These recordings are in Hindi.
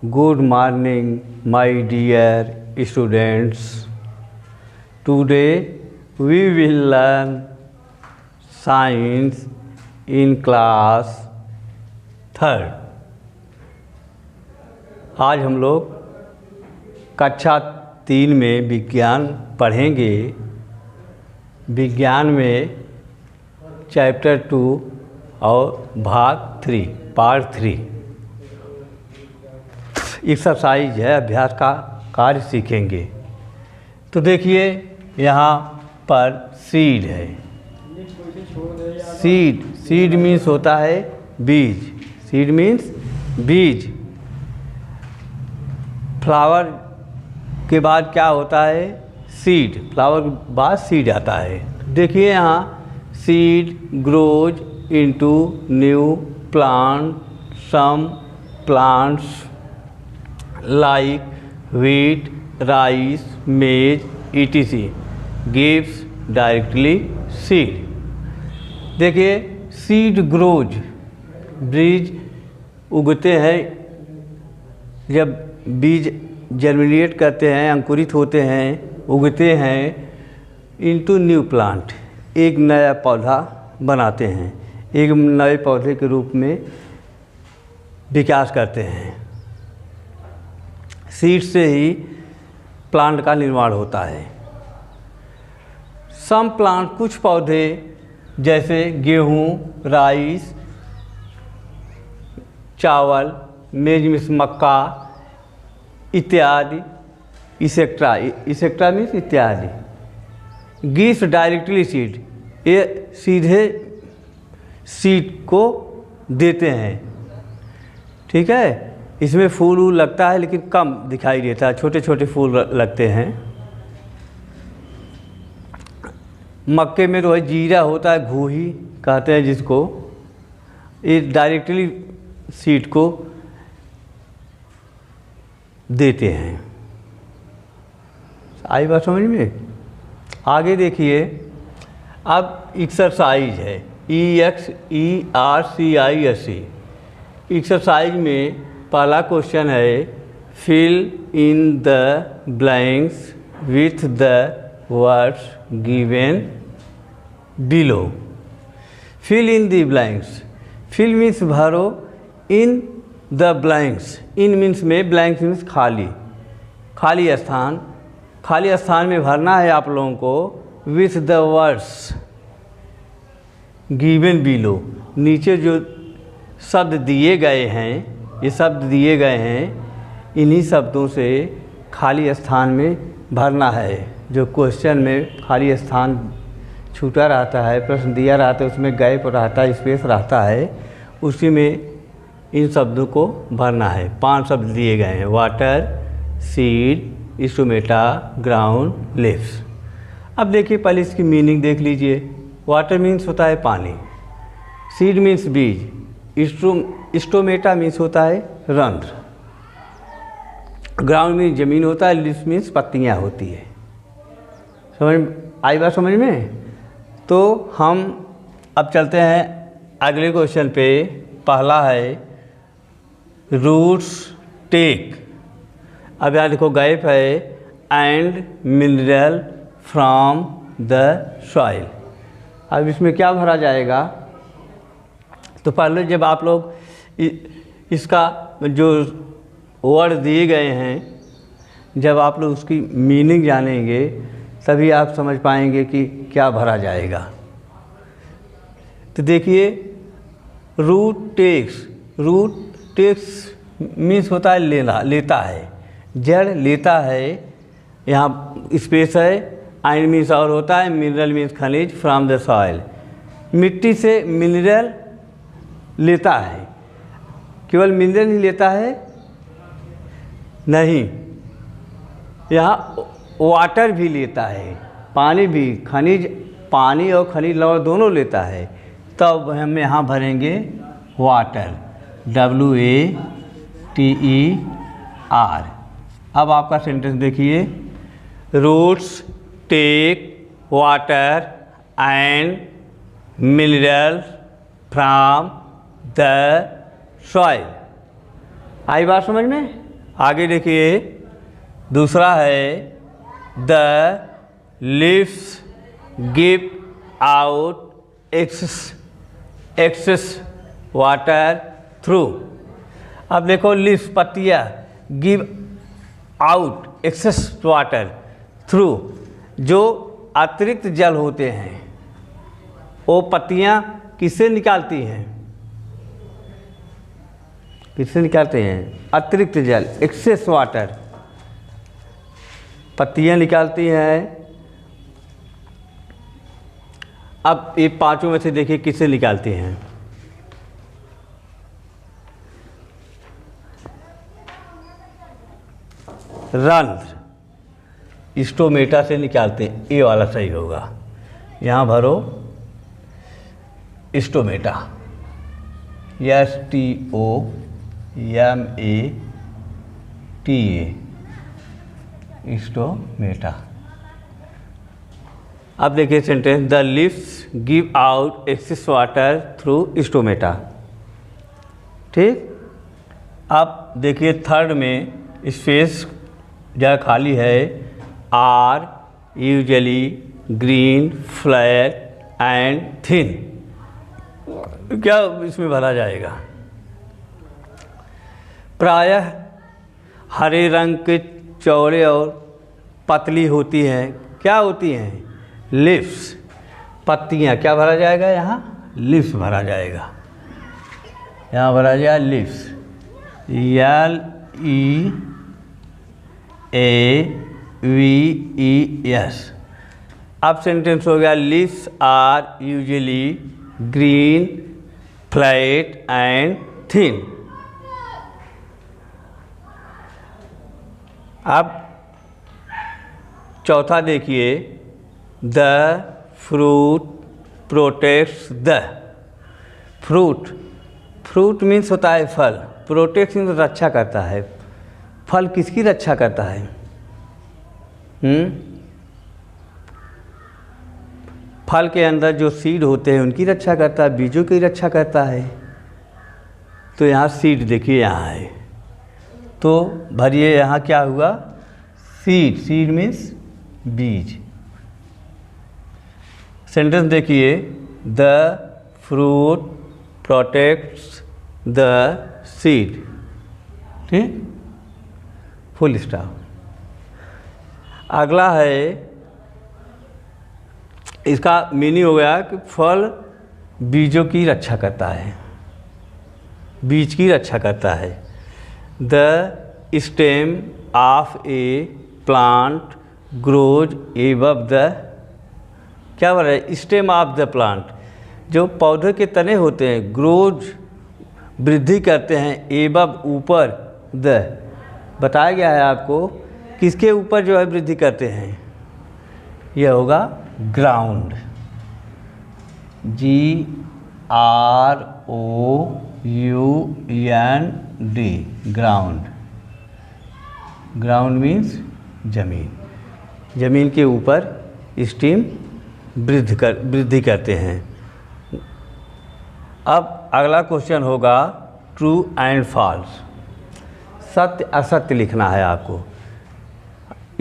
Good morning, my dear students. Today we will learn science in class third. आज हम लोग कक्षा 3 में विज्ञान पढ़ेंगे। विज्ञान में चैप्टर 2 और भाग 3 पार्ट 3 एक्सरसाइज है, अभ्यास का कार्य सीखेंगे। तो देखिए यहाँ पर सीड है। सीड मीन्स होता है बीज। सीड मीन्स बीज। फ्लावर के बाद क्या होता है? सीड। फ्लावर के बाद सीड आता है। देखिए यहाँ seed grows into new plant. Some plants like wheat, rice, maize, etc. gives directly seed। देखिए सीड ग्रोज, बीज उगते हैं। जब बीज जर्मिनेट करते हैं, अंकुरित होते हैं, उगते हैं इनटू न्यू प्लांट, एक नया पौधा बनाते हैं, एक नए पौधे के रूप में विकास करते हैं। सीड से ही प्लांट का निर्माण होता है। सम प्लांट, कुछ पौधे जैसे गेहूँ, राइस, चावल, मेज मीन्स मक्का इत्यादि, इसेक्ट्रा मीन्स इत्यादि। गिव्स डायरेक्टली सीड, ये सीधे सीड को देते हैं। ठीक है। इसमें फूल वूल लगता है लेकिन कम दिखाई देता है, छोटे छोटे फूल लगते हैं। मक्के में तो है जीरा होता है, घूही कहते हैं जिसको। ये डायरेक्टली सीड को देते हैं। आई बात समझ में? आगे देखिए, अब एक्सरसाइज है EXERCISE। एक्सरसाइज में पहला क्वेश्चन है fill in the blanks with the words given below. Fill in the blanks. Fill means भरो, in the blanks, in means में, ब्लैंक्स मीन्स खाली, खाली स्थान। खाली स्थान में भरना है आप लोगों को with the words given below. नीचे जो शब्द दिए गए हैं, ये शब्द दिए गए हैं, इन्हीं शब्दों से खाली स्थान में भरना है। जो क्वेश्चन में खाली स्थान छूटा रहता है, प्रश्न दिया रहता है, उसमें गैप रहता है, स्पेस रहता है, उसी में इन शब्दों को भरना है। 5 शब्द दिए गए हैं, water, seed, stomata, ground, leaves. अब देखिए पहले इसकी मीनिंग देख लीजिए। वाटर मीन्स होता है पानी, सीड मीन्स बीज, स्टोमेटा मीन्स होता है रंध्र, ग्राउंड मीन्स जमीन होता है, लीव्स मीन्स पत्तियाँ होती है। समझ आई बात समझ में? तो हम अब चलते हैं अगले क्वेश्चन पे। पहला है रूट्स टेक। अब यहाँ देखो गैप है, and mineral from the soil. अब इसमें क्या भरा जाएगा? तो पहले जब आप लोग इसका जो वर्ड दिए गए हैं, जब आप लोग उसकी मीनिंग जानेंगे तभी आप समझ पाएंगे कि क्या भरा जाएगा। तो देखिए root takes. Root takes means होता है लेना, लेता है, जड़ लेता है। यहाँ स्पेस है, आयन मीन्स और होता है, मिनरल मीन्स खनिज, फ्रॉम द सॉइल, मिट्टी से मिनरल लेता है। केवल मिनरल नहीं लेता है, नहीं, यहाँ वाटर भी लेता है, पानी भी, खनिज, पानी और खनिज लवण दोनों लेता है। तब हम यहाँ भरेंगे वाटर, WATER। अब आपका सेंटेंस देखिए, roots take water and minerals from the soil. आई बात समझ में? आगे देखिए, दूसरा है the leaves give out excess water through. अब देखो लीव्स पत्तियाँ, give out excess water through, जो अतिरिक्त जल होते हैं वो पत्तियाँ किससे निकालती हैं? किससे निकालते हैं? अतिरिक्त जल, एक्सेस वाटर पत्तियाँ निकालती हैं। अब ये पांचों में से देखिए किससे निकालती हैं? रंध्र, स्टोमेटा से निकालते हैं। ये वाला सही होगा, यहाँ भरो स्टोमेटा, STOMATA, स्टोमेटा। अब देखिए sentence, the leaves give out excess water through stomata. ठीक। अब देखिए थर्ड में स्पेस जगह खाली है। Are usually green flat and thin, क्या इसमें भरा जाएगा? प्रायः हरे रंग के चौड़े और पतली होती हैं। क्या होती हैं? लीव्स, पत्तियाँ। क्या भरा जाएगा यहाँ? लीव्स भरा जाएगा। यहाँ भरा जाएगा लीव्स, LEAVES। अब सेंटेंस हो गया, leaves are usually green flat and thin. अब चौथा देखिए, the fruit protects the. Fruit means होता है फल, प्रोटेक्ट मीन्स रक्षा करता है। फल किसकी रक्षा करता है? फल के अंदर जो सीड होते हैं उनकी रक्षा करता है, बीजों की रक्षा करता है। तो यहाँ सीड देखिए यहाँ है, तो भरिए यहाँ क्या हुआ? सीड मीन्स बीज। सेंटेंस देखिए, the fruit protects the seed. ठीक, फुल स्टॉप। अगला है, इसका मीनिंग हो गया कि फल बीजों की रक्षा करता है, बीज की रक्षा करता है। The stem of A plant grows above the, क्या बोल रहा है? स्टेम ऑफ द प्लांट, जो पौधे के तने होते हैं, ग्रोज वृद्धि करते हैं, एबव ऊपर, द बताया गया है आपको किसके ऊपर जो है वृद्धि करते हैं? यह होगा ground, GROUND, ground. Ground means जमीन, जमीन के ऊपर स्टेम वृद्धि करते हैं। अब अगला क्वेश्चन होगा ट्रू एंड फॉल्स, सत्य असत्य लिखना है आपको।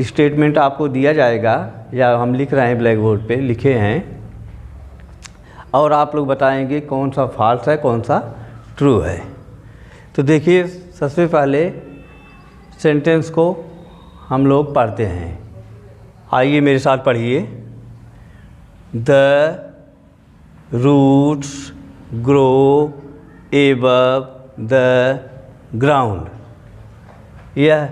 स्टेटमेंट आपको दिया जाएगा या हम लिख रहे हैं ब्लैक बोर्ड पे, लिखे हैं, और आप लोग बताएंगे कौन सा फॉल्स है कौन सा ट्रू है। तो देखिए सबसे पहले सेंटेंस को हम लोग पढ़ते हैं, आइए मेरे साथ पढ़िए। The roots grow above the ground, यह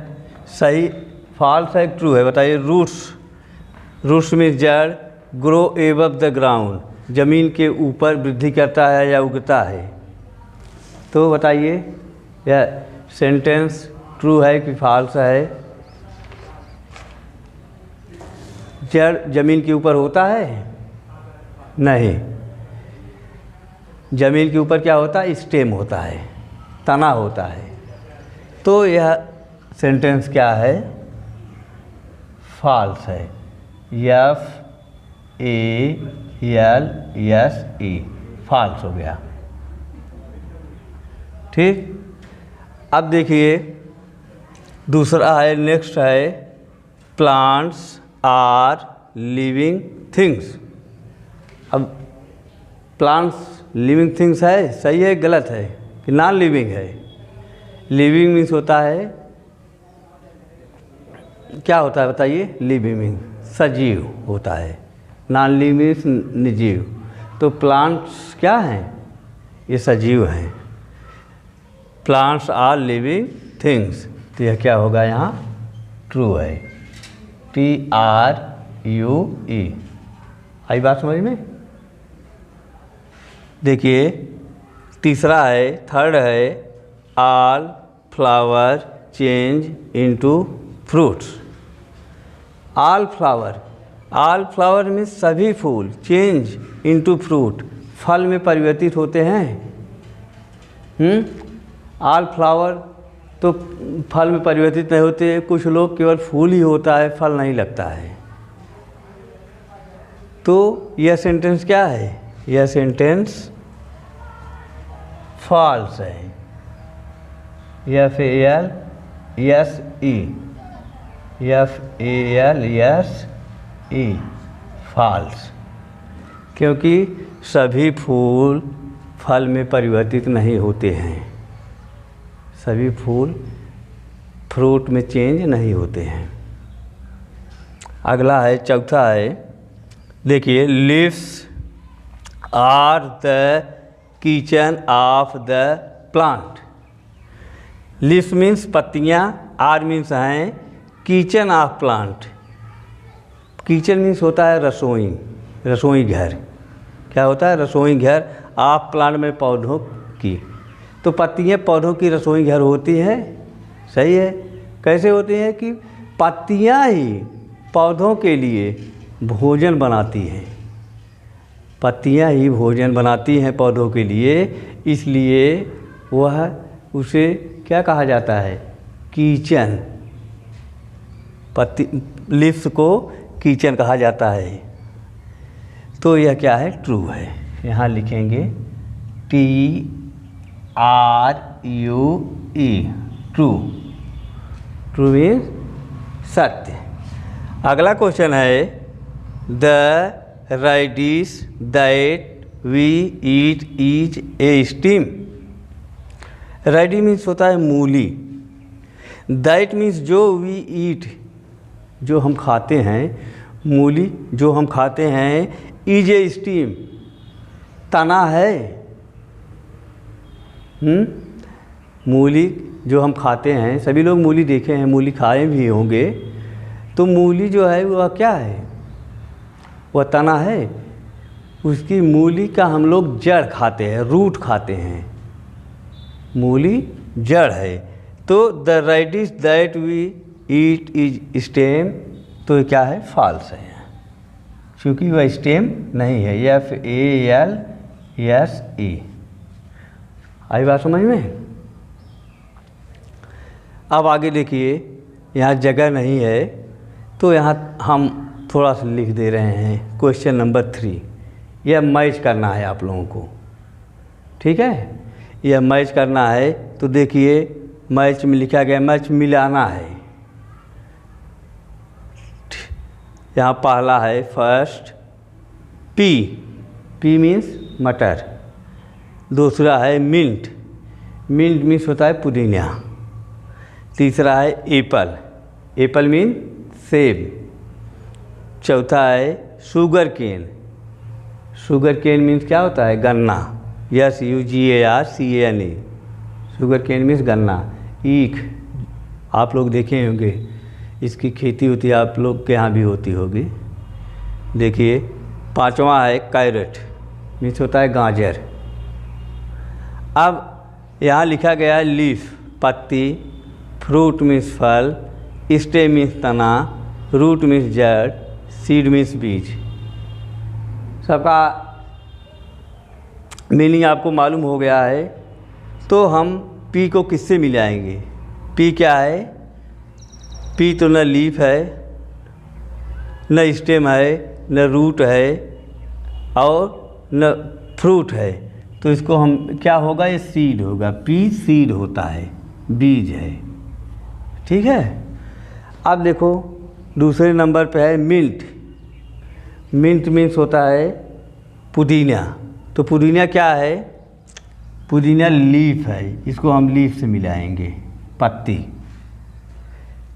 सही फॉल्स है ट्रू है? बताइए। रूट्स में जड़, ग्रो एबव द ग्राउंड, ज़मीन के ऊपर वृद्धि करता है या उगता है। तो बताइए यह सेंटेंस ट्रू है कि फॉल्स है? जड़ ज़मीन के ऊपर होता है? नहीं, ज़मीन के ऊपर क्या होता है? स्टेम होता है, तना होता है। तो यह सेंटेंस क्या है? फॉल्स है। FALSE, फॉल्स हो गया। ठीक। अब देखिए दूसरा है, नेक्स्ट है, प्लांट्स आर लिविंग थिंग्स। अब प्लांट्स लिविंग थिंग्स है, सही है गलत है कि नॉन लिविंग है? लिविंग मीन्स होता है, क्या होता है बताइए? लिविंग मीन्स सजीव होता है, नॉन लिविंग मीन्स निर्जीव। तो प्लांट्स क्या हैं? ये सजीव हैं। प्लांट्स आर लिविंग थिंग्स, तो यह क्या होगा यहाँ? ट्रू है। TRUE। आई बात समझ में? देखिए तीसरा है, थर्ड है, all flower change into fruits. All flower में सभी फूल, चेंज इनटू फ्रूट, फल में परिवर्तित होते हैं। ऑल फ्लावर तो फल में परिवर्तित नहीं होते, कुछ लोग केवल फूल ही होता है, फल नहीं लगता है। तो यह सेंटेंस क्या है? यह सेंटेंस फॉल्स है। FALSE फॉल्स, क्योंकि सभी फूल फल में परिवर्तित नहीं होते हैं, सभी फूल फ्रूट में चेंज नहीं होते हैं। अगला है, चौथा है, देखिए leaves are the kitchen of the plant. Leaves means पत्तियाँ, आर मीन्स हैं kitchen of plant. Kitchen means होता है रसोई, रसोई घर। क्या होता है? रसोई घर। ऑफ प्लांट में पौधों की, तो पत्तियाँ पौधों की रसोई घर होती हैं। सही है। कैसे होती हैं? कि पत्तियाँ ही पौधों के लिए भोजन बनाती हैं, पत्तियाँ ही भोजन बनाती हैं पौधों के लिए, इसलिए वह उसे क्या कहा जाता है? किचन। पत्ती लीव्स को किचन कहा जाता है। तो यह क्या है? ट्रू है। यहाँ लिखेंगे TRUE, ट्रू। ट्रू मीन्स सत्य। अगला क्वेश्चन है, the radish that we eat is a stem. Radish means होता है मूली, दैट मीन्स जो वी ईट, जो हम खाते हैं, मूली जो हम खाते हैं, इज ए स्टीम तना है। मूली जो हम खाते हैं, सभी लोग मूली देखे हैं, मूली खाए भी होंगे। तो मूली जो है वह क्या है? वह तना है। उसकी मूली का हम लोग जड़ खाते हैं, रूट खाते हैं, मूली जड़ है। तो the radish that we eat is stem, तो क्या है? फॉल्स है, क्योंकि वह स्टेम नहीं है। FALSE। आई बात समझ में? अब आगे देखिए, यहाँ जगह नहीं है तो यहाँ हम थोड़ा सा लिख दे रहे हैं। क्वेश्चन नंबर 3, यह मैच करना है आप लोगों को, ठीक है? यह मैच करना है। तो देखिए मैच में लिखा गया, मैच मिलाना है। यहाँ पहला है, फर्स्ट पी मीन्स मटर। दूसरा है मिंट मीन्स होता है पुदीना। तीसरा है एप्पल मीन सेब। चौथा है शुगर केन मीन्स क्या होता है? गन्ना। SUGARCANE, शुगर केन मीन्स गन्ना। ईख आप लोग देखे होंगे, इसकी खेती होती है, आप लोग के यहाँ भी होती होगी। देखिए पांचवा है कैरेट मीन्स होता है गाजर। अब यहाँ लिखा गया है लीफ पत्ती, फ्रूट मीन्स फल, स्टेम मीन्स तना, रूट मीन्स जड़, सीड मीन्स बीज। सबका मीनिंग आपको मालूम हो गया है। तो हम पी को किससे मिलाएंगे? पी क्या है? पी तो न लीफ है, न स्टेम है, न रूट है और न फ्रूट है। तो इसको हम क्या होगा? ये सीड होगा। पी सीड होता है, बीज है, ठीक है। अब देखो दूसरे नंबर पे है मिंट। मिंट मीन्स होता है पुदीना। तो पुदीना क्या है? पुदीना लीफ है, इसको हम लीफ से मिलाएंगे, पत्ती।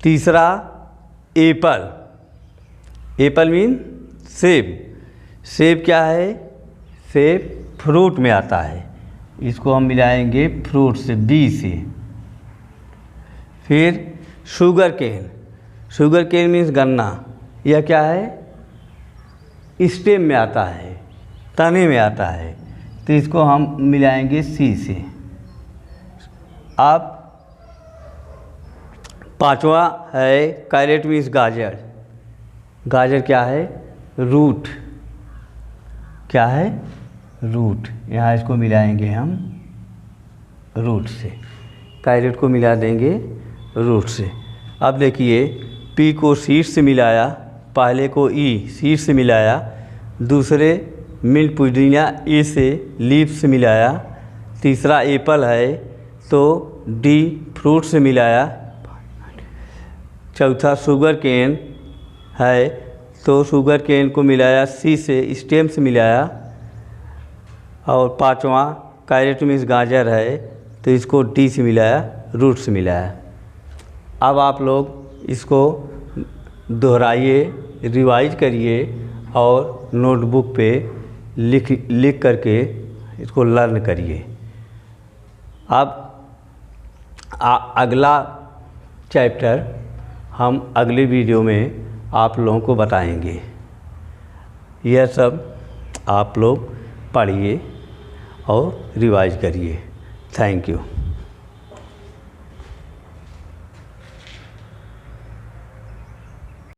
तीसरा एप्पल। एप्पल मीन सेब। सेब क्या है? सेब फ्रूट में आता है, इसको हम मिलाएंगे फ्रूट से, बी से। फिर sugar cane. Sugar cane means गन्ना। यह क्या है? स्टेम में आता है, तने में आता है, तो इसको हम मिलाएंगे सी से। अब पांचवा है कैरेट मीन्स गाजर। गाजर क्या है? रूट। क्या है? रूट। यहाँ इसको मिलाएंगे हम रूट से, कैरेट को मिला देंगे रूट से। अब देखिए पी को सीड से मिलाया, पहले को ई सीड से मिलाया, दूसरे मिंट पुदीना ए से लीफ से मिलाया, तीसरा एप्पल है तो डी फ्रूट से मिलाया, चौथा शुगर केन है तो शुगर केन को मिलाया सी से, स्टेम से मिलाया, और पांचवा कैरेट मीन्स गाजर है तो इसको डी से मिलाया, रूट से मिलाया। अब आप लोग इसको दोहराइए, रिवाइज करिए और नोटबुक पे लिख करके इसको लर्न करिए। अब अगला चैप्टर हम अगले वीडियो में आप लोगों को बताएंगे। यह सब आप लोग पढ़िए और रिवाइज करिए। Thank you.